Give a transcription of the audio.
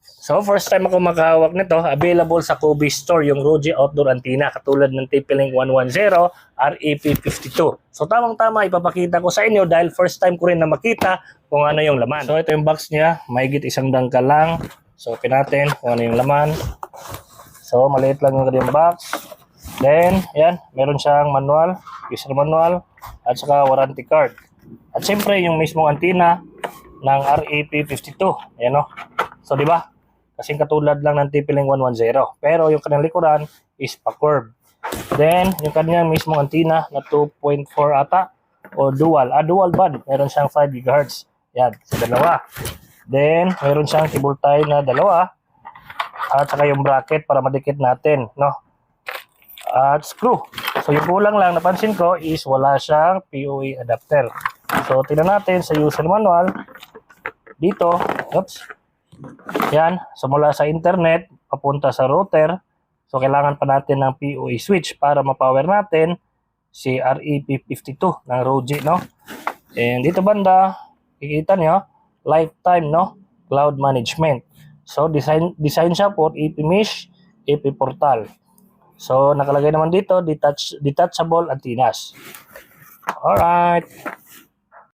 So, first time ako makahawak nito, available sa Kobe Store, yung Roji Outdoor Antenna, katulad ng TP-Link 110, REP52. So, tamang-tama, ipapakita ko sa inyo dahil first time ko rin na makita kung ano yung laman. So, ito yung box niya, mahigit 1 dangkal lang. So, open natin kung ano yung laman. So, maliit lang yung box. Then, yan, meron siyang manual, user manual, at saka warranty card. At siyempre, yung mismong antenna ng REP52. Yan o. So, di ba? Kasing katulad lang ng TP-Link 110. Pero yung kanyang likuran is pa-curve. Then, yung kanyang mismong antenna na 2.4 ata o dual. Dual band. Meron siyang 5 GHz. Yan, sa dalawa. Then, meron siyang cable tie na dalawa. At saka yung bracket para madikit natin, no? At screw. So, yung kulang lang napansin ko is wala siyang PoE adapter. So, tingnan natin sa user manual. Dito, oops. Yan, so mula sa internet, papunta sa router. So, kailangan pa natin ng PoE switch para mapower natin si REP52 ng Roji, no? And dito banda, kikita nyo, lifetime, no? Cloud management. So, design siya for EP Mesh, EP Portal. So, nakalagay naman dito, detachable antennas. Alright.